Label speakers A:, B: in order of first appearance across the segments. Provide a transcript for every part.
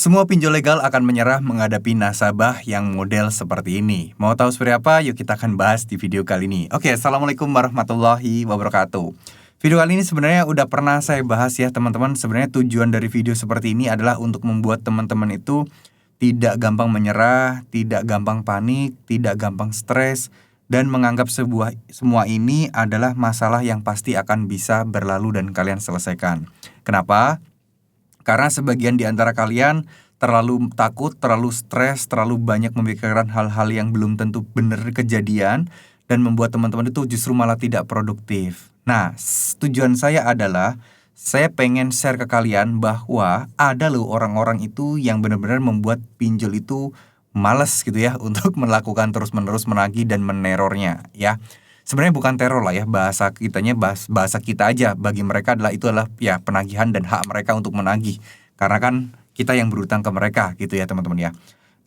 A: Semua pinjol legal akan menyerah menghadapi nasabah yang model seperti ini. Mau tahu seperti apa? Yuk kita akan bahas di video kali ini. Oke, Assalamualaikum warahmatullahi wabarakatuh. Video kali ini sebenarnya udah pernah saya bahas ya teman-teman. Sebenarnya tujuan dari video seperti ini adalah untuk membuat teman-teman itu tidak gampang menyerah, tidak gampang panik, tidak gampang stres, dan menganggap semua ini adalah masalah yang pasti akan bisa berlalu dan kalian selesaikan. Kenapa? Karena sebagian di antara kalian terlalu takut, terlalu stres, terlalu banyak memikirkan hal-hal yang belum tentu benar kejadian dan membuat teman-teman itu justru malah tidak produktif. Nah, tujuan saya adalah saya pengen share ke kalian bahwa ada loh orang-orang itu yang benar-benar membuat pinjol itu males gitu ya untuk melakukan terus-menerus menagih dan menerornya ya. Sebenarnya bukan teror lah ya, bahasa kita aja bagi mereka itu adalah ya penagihan dan hak mereka untuk menagih. Karena kan kita yang berutang ke mereka gitu ya teman-teman ya.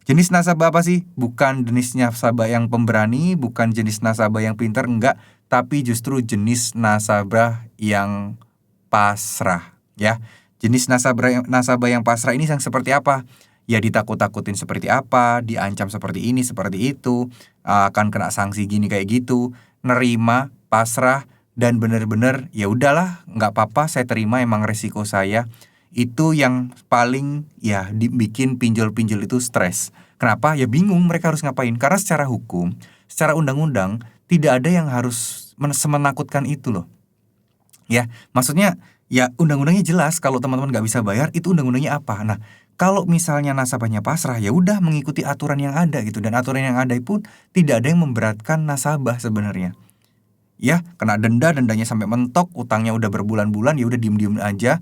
A: Jenis nasabah apa sih? Bukan jenis nasabah yang pemberani, bukan jenis nasabah yang pintar, enggak. Tapi justru jenis nasabah yang pasrah ya. Jenis nasabah yang pasrah ini yang seperti apa? Ya ditakut-takutin seperti apa, diancam seperti ini, seperti itu, akan kena sanksi gini kayak gitu, nerima, pasrah, dan bener-bener ya udahlah, nggak apa-apa, saya terima, emang resiko saya. Itu yang paling ya bikin pinjol-pinjol itu stres. Kenapa? Ya bingung mereka harus ngapain. Karena secara hukum, secara undang-undang, tidak ada yang harus semenakutkan itu loh. Ya, maksudnya ya undang-undangnya jelas, kalau teman-teman nggak bisa bayar, itu undang-undangnya apa. Nah, kalau misalnya nasabahnya pasrah, ya udah mengikuti aturan yang ada gitu. Dan aturan yang ada pun tidak ada yang memberatkan nasabah sebenarnya. Ya, kena dendanya sampai mentok, utangnya udah berbulan-bulan, ya udah diem-diem aja.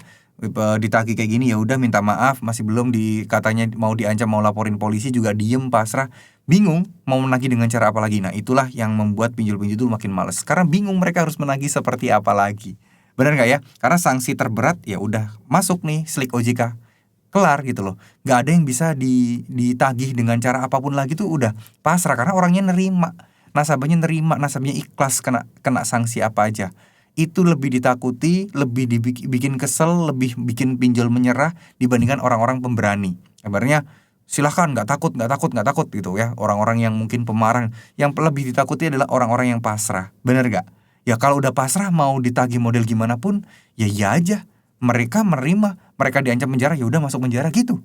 A: Ditagih kayak gini ya udah minta maaf, masih belum katanya mau diancam, mau laporin polisi juga diem, pasrah. Bingung mau menagih dengan cara apa lagi. Nah, itulah yang membuat pinjol-pinjol itu makin males. Karena bingung mereka harus menagih seperti apa lagi. Benar nggak ya? Karena sanksi terberat ya udah masuk nih slik OJK. Kelar gitu loh. Gak ada yang bisa ditagih dengan cara apapun lagi tuh udah pasrah. Karena orangnya nerima, nasabahnya ikhlas kena sanksi apa aja. Itu lebih ditakuti, lebih dibikin kesel, lebih bikin pinjol menyerah dibandingkan orang-orang pemberani. Kabarnya silahkan, nggak takut gitu ya. Orang-orang yang mungkin pemarah, yang lebih ditakuti adalah orang-orang yang pasrah. Bener nggak? Ya kalau udah pasrah mau ditagih model gimana pun, ya aja. Mereka menerima, mereka diancam penjara, ya udah masuk penjara gitu.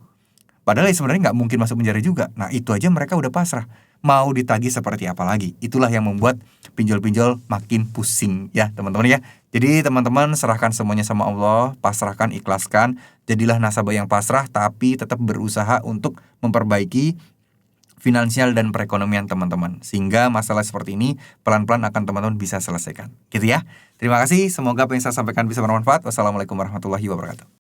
A: Padahal ya sebenarnya nggak mungkin masuk penjara juga. Nah itu aja mereka udah pasrah. Mau ditagih seperti apa lagi? Itulah yang membuat pinjol-pinjol makin pusing ya teman-teman ya. Jadi teman-teman serahkan semuanya sama Allah, pasrahkan, ikhlaskan. Jadilah nasabah yang pasrah tapi tetap berusaha untuk memperbaiki finansial dan perekonomian teman-teman. Sehingga masalah seperti ini pelan-pelan akan teman-teman bisa selesaikan. Gitu ya. Terima kasih, semoga apa yang saya sampaikan bisa bermanfaat. Wassalamualaikum warahmatullahi wabarakatuh.